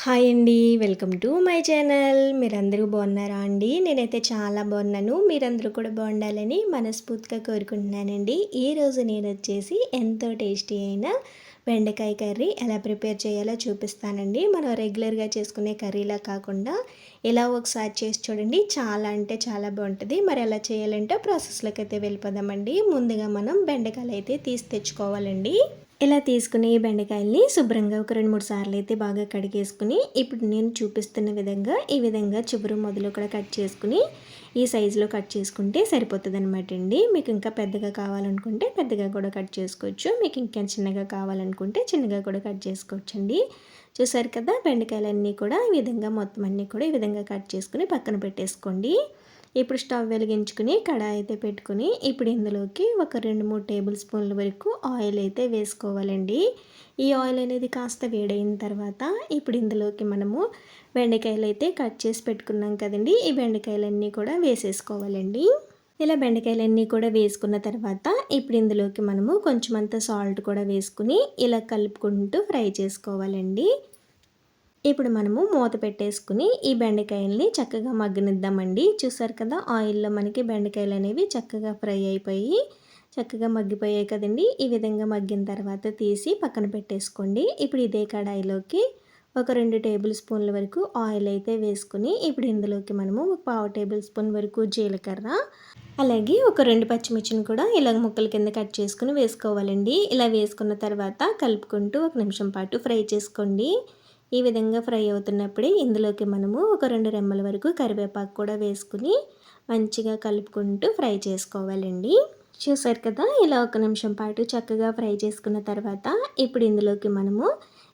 Hi అండి. Welcome to my channel. మీరందరూ బాగున్నారా అండి? నేనైతే చాలా బాగున్నాను. మీరందరూ కూడా బాగుండాలని మనస్ఫూర్తిగా కోరుకుంటున్నానండి. ఈరోజు నేనొచ్చేసి ఎంతో టేస్టీ అయిన బెండకాయ కర్రీ ఎలా ప్రిపేర్ చేయాలో చూపిస్తానండి. మనం రెగ్యులర్గా చేసుకునే కర్రీలా కాకుండా ఇలా ఒకసారి చేసి చూడండి. చాలా అంటే చాలా బాగుంటుంది. మరి ఎలా చేయాలంటే ప్రాసెస్లోకి అయితే వెళ్ళిపోదామండి. ముందుగా మనం బెండకాయలు అయితే తీసి తెచ్చుకోవాలండి. ఇలా తీసుకుని ఈ బెండకాయల్ని శుభ్రంగా ఒక 2, 3 సార్లు అయితే బాగా కడిగేసుకుని, ఇప్పుడు నేను చూపిస్తున్న విధంగా ఈ విధంగా చివరి మొదలు కూడా కట్ చేసుకుని ఈ సైజులో కట్ చేసుకుంటే సరిపోతుందనమాట అండి. మీకు ఇంకా పెద్దగా కావాలనుకుంటే పెద్దగా కూడా కట్ చేసుకోవచ్చు. మీకు ఇంకా చిన్నగా కావాలనుకుంటే చిన్నగా కూడా కట్ చేసుకోవచ్చండి. చూసారు కదా, బెండకాయలన్నీ కూడా ఈ విధంగా మొత్తం అన్నీ కూడా ఈ విధంగా కట్ చేసుకుని పక్కన పెట్టేసుకోండి. ఇప్పుడు స్టవ్ వెలిగించుకుని కడాయి అయితే పెట్టుకుని ఇప్పుడు ఇందులోకి ఒక 2, 3 టేబుల్ స్పూన్ల వరకు ఆయిల్ అయితే వేసుకోవాలండి. ఈ ఆయిల్ అనేది కాస్త వేడైన తర్వాత ఇప్పుడు ఇందులోకి మనము బెండకాయలు అయితే కట్ చేసి పెట్టుకున్నాం కదండి. ఈ బెండకాయలన్నీ కూడా వేసేసుకోవాలండి. ఇలా బెండకాయలన్నీ కూడా వేసుకున్న తర్వాత ఇప్పుడు ఇందులోకి మనము కొంచెం అంత సాల్ట్ కూడా వేసుకుని ఇలా కలుపుకుంటూ ఫ్రై చేసుకోవాలండి. ఇప్పుడు మనము మూత పెట్టేసుకుని ఈ బెండకాయల్ని చక్కగా మగ్గనిద్దామండి. చూసారు కదా, ఆయిల్లో మనకి బెండకాయలు అనేవి చక్కగా ఫ్రై అయిపోయి చక్కగా మగ్గిపోయాయి కదండి. ఈ విధంగా మగ్గిన తర్వాత తీసి పక్కన పెట్టేసుకోండి. ఇప్పుడు ఇదే కడాయిలోకి ఒక 2 టేబుల్ స్పూన్ల వరకు ఆయిల్ అయితే వేసుకుని ఇప్పుడు ఇందులోకి మనము ఒక 1/2 టేబుల్ స్పూన్ వరకు జీలకర్ర, అలాగే ఒక 2 పచ్చిమిర్చిని కూడా ఇలా ముక్కల కింద కట్ చేసుకుని వేసుకోవాలండి. ఇలా వేసుకున్న తర్వాత కలుపుకుంటూ 1 నిమిషం పాటు ఫ్రై చేసుకోండి. ఈ విధంగా ఫ్రై అవుతున్నప్పుడే ఇందులోకి మనము ఒక 2 రెమ్మల వరకు కరివేపాకు కూడా వేసుకుని మంచిగా కలుపుకుంటూ ఫ్రై చేసుకోవాలండి. చూసారు కదా, ఇలా 1 నిమిషం పాటు చక్కగా ఫ్రై చేసుకున్న తర్వాత ఇప్పుడు ఇందులోకి మనము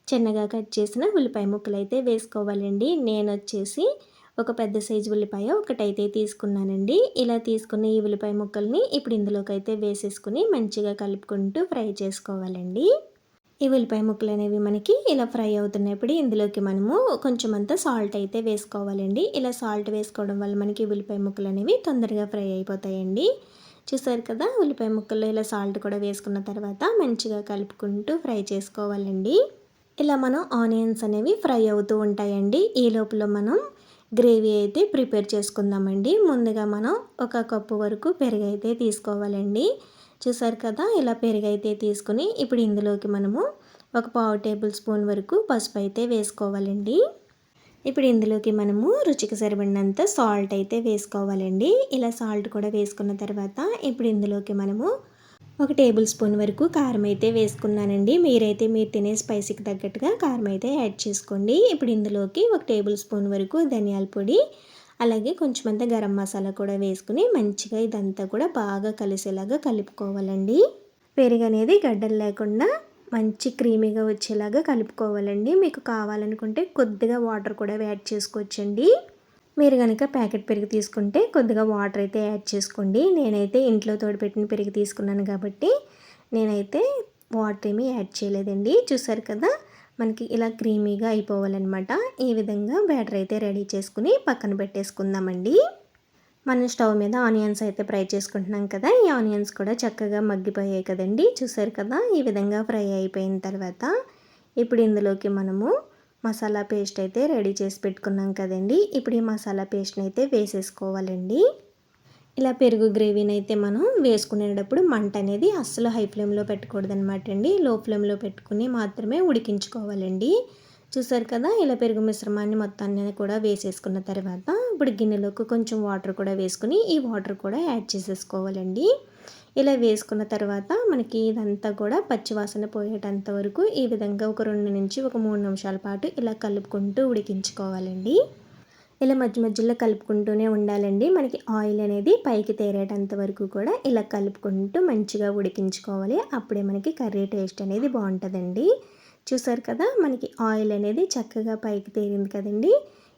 చిన్నగా కట్ చేసిన ఉల్లిపాయ ముక్కలు అయితే వేసుకోవాలండి. నేను వచ్చేసి ఒక పెద్ద సైజు ఉల్లిపాయ ఒకటైతే తీసుకున్నానండి. ఇలా తీసుకున్న ఈ ఉల్లిపాయ ముక్కల్ని ఇప్పుడు ఇందులోకి అయితే వేసేసుకుని మంచిగా కలుపుకుంటూ ఫ్రై చేసుకోవాలండి. ఈ ఉల్లిపాయ ముక్కలు అనేవి మనకి ఇలా ఫ్రై అవుతున్నప్పుడు ఇందులోకి మనము కొంచెం అంతా సాల్ట్ అయితే వేసుకోవాలండి. ఇలా సాల్ట్ వేసుకోవడం వల్ల మనకి ఉల్లిపాయ ముక్కలు అనేవి తొందరగా ఫ్రై అయిపోతాయండి. చూసారు కదా, ఉల్లిపాయ ముక్కల్లో ఇలా సాల్ట్ కూడా వేసుకున్న తర్వాత మంచిగా కలుపుకుంటూ ఫ్రై చేసుకోవాలండి. ఇలా మనం ఆనియన్స్ అనేవి ఫ్రై అవుతూ ఉంటాయండి. ఈ లోపల మనం గ్రేవీ అయితే ప్రిపేర్ చేసుకుందామండి. ముందుగా మనం 1 కప్పు వరకు పెరుగు అయితే తీసుకోవాలండి. చూసారు కదా, ఇలా పెరుగు అయితే తీసుకుని ఇప్పుడు ఇందులోకి మనము ఒక 1/2 టేబుల్ స్పూన్ వరకు పసుపు అయితే వేసుకోవాలండి. ఇప్పుడు ఇందులోకి మనము రుచికి సరిపడినంత సాల్ట్ అయితే వేసుకోవాలండి. ఇలా సాల్ట్ కూడా వేసుకున్న తర్వాత ఇప్పుడు ఇందులోకి మనము 1 టేబుల్ స్పూన్ వరకు కారం అయితే వేసుకున్నానండి. మీరైతే మీరు తినే స్పైసీకి తగ్గట్టుగా కారం అయితే యాడ్ చేసుకోండి. ఇప్పుడు ఇందులోకి 1 టేబుల్ స్పూన్ వరకు ధనియాల పొడి, అలాగే కొంచెం అంతా గరం మసాలా కూడా వేసుకుని మంచిగా ఇదంతా కూడా బాగా కలిసేలాగా కలుపుకోవాలండి. పెరుగు అనేది గడ్డలు లేకుండా మంచి క్రీమీగా వచ్చేలాగా కలుపుకోవాలండి. మీకు కావాలనుకుంటే కొద్దిగా వాటర్ కూడా యాడ్ చేసుకోవచ్చండి. మీరు కనుక ప్యాకెట్ పెరుగు తీసుకుంటే కొద్దిగా వాటర్ అయితే యాడ్ చేసుకోండి. నేనైతే ఇంట్లో తోడుపెట్టిన పెరుగు తీసుకున్నాను కాబట్టి నేనైతే వాటర్ ఏమీ యాడ్ చేయలేదండి. చూసారు కదా, మనకి ఇలా క్రీమీగా అయిపోవాలన్నమాట. ఈ విధంగా బ్యాటర్ అయితే రెడీ చేసుకుని పక్కన పెట్టేసుకుందామండి. మనం స్టవ్ మీద ఆనియన్స్ అయితే ఫ్రై చేసుకుంటున్నాం కదా, ఈ ఆనియన్స్ కూడా చక్కగా మగ్గిపోయాయి కదండి. చూసారు కదా, ఈ విధంగా ఫ్రై అయిపోయిన తర్వాత ఇప్పుడు ఇందులోకి మనము మసాలా పేస్ట్ అయితే రెడీ చేసి పెట్టుకున్నాం కదండి. ఇప్పుడు ఈ మసాలా పేస్ట్ని అయితే వేసేసుకోవాలండి. ఇలా పెరుగు గ్రేవీని అయితే మనం వేసుకునేటప్పుడు మంట అనేది అస్సలు హై ఫ్లేమ్లో పెట్టకూడదు అనమాట అండి. లో ఫ్లేమ్లో పెట్టుకుని మాత్రమే ఉడికించుకోవాలండి. చూసారు కదా, ఇలా పెరుగు మిశ్రమాన్ని మొత్తాన్ని కూడా వేసేసుకున్న తర్వాత ఇప్పుడు గిన్నెలోకి కొంచెం వాటర్ కూడా వేసుకుని ఈ వాటర్ కూడా యాడ్ చేసేసుకోవాలండి. ఇలా వేసుకున్న తర్వాత మనకి ఇదంతా కూడా పచ్చివాసన పోయేటంత వరకు ఈ విధంగా ఒక 2 నుంచి ఒక 3 నిమిషాల పాటు ఇలా కలుపుకుంటూ ఉడికించుకోవాలండి. ఇలా మధ్య మధ్యలో కలుపుకుంటూనే ఉండాలండి. మనకి ఆయిల్ అనేది పైకి తేరేటంత వరకు కూడా ఇలా కలుపుకుంటూ మంచిగా ఉడికించుకోవాలి. అప్పుడే మనకి కర్రీ టేస్ట్ అనేది బాగుంటుందండి. చూసారు కదా, మనకి ఆయిల్ అనేది చక్కగా పైకి తేరింది కదండి.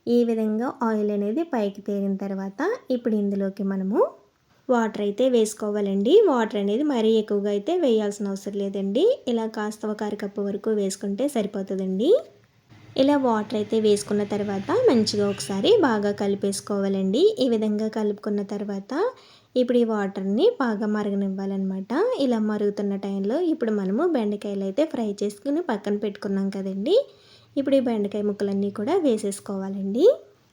ఈ విధంగా ఆయిల్ అనేది పైకి తేరిన తర్వాత ఇప్పుడు ఇందులోకి మనము వాటర్ అయితే వేసుకోవాలండి. వాటర్ అనేది మరీ ఎక్కువగా అయితే వేయాల్సిన అవసరం లేదండి. ఇలా కాస్త ఒక అరకప్పు వరకు వేసుకుంటే సరిపోతుందండి. ఇలా వాటర్ అయితే వేసుకున్న తర్వాత మంచిగా ఒకసారి బాగా కలిపేసుకోవాలండి. ఈ విధంగా కలుపుకున్న తర్వాత ఇప్పుడు ఈ వాటర్ని బాగా మరగనివ్వాలన్నమాట. ఇలా మరుగుతున్న టైంలో ఇప్పుడు మనము బెండకాయలు అయితే ఫ్రై చేసుకుని పక్కన పెట్టుకున్నాం కదండి. ఇప్పుడు ఈ బెండకాయ ముక్కలన్నీ కూడా వేసేసుకోవాలండి.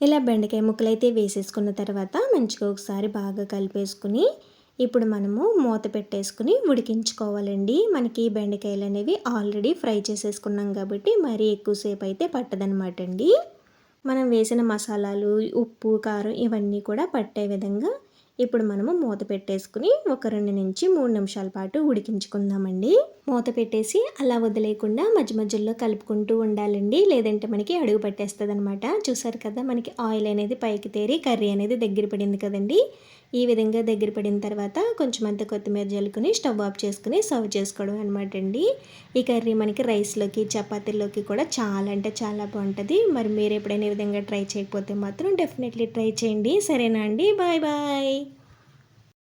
ఇలా బెండకాయ ముక్కలైతే వేసేసుకున్న తర్వాత మంచిగా ఒకసారి బాగా కలిపేసుకుని ఇప్పుడు మనము మూత పెట్టేసుకుని ఉడికించుకోవాలండి. మనకి బెండకాయలు అనేవి ఆల్రెడీ ఫ్రై చేసేసుకున్నాం కాబట్టి మరీ ఎక్కువసేపు అయితే పట్టదనమాట అండి. మనం వేసిన మసాలాలు, ఉప్పు, కారం ఇవన్నీ కూడా పట్టే విధంగా ఇప్పుడు మనము మూత పెట్టేసుకుని ఒక 2-3 నిమిషాల పాటు ఉడికించుకుందామండి. మూత పెట్టేసి అలా వదిలేయకుండా మధ్య మధ్యలో కలుపుకుంటూ ఉండాలండి. లేదంటే మనకి అడుగు పట్టేస్తుందనమాట. చూసారు కదా, మనకి ఆయిల్ అనేది పైకి తేరి కర్రీ అనేది దగ్గర పడింది కదండి. ఈ విధంగా దగ్గర పడిన తర్వాత కొంచెం అంత కొత్తిమీర జల్లుకుని స్టవ్ ఆఫ్ చేసుకుని సర్వ్ చేసుకోవడం అనమాట అండి. ఈ కర్రీ మనకి రైస్లోకి, చపాతీల్లోకి కూడా చాలా అంటే చాలా బాగుంటుంది. మరి మీరు ఎప్పుడైనా ఈ విధంగా ట్రై చేయకపోతే మాత్రం డెఫినెట్లీ ట్రై చేయండి. సరేనా అండి, బాయ్ బాయ్.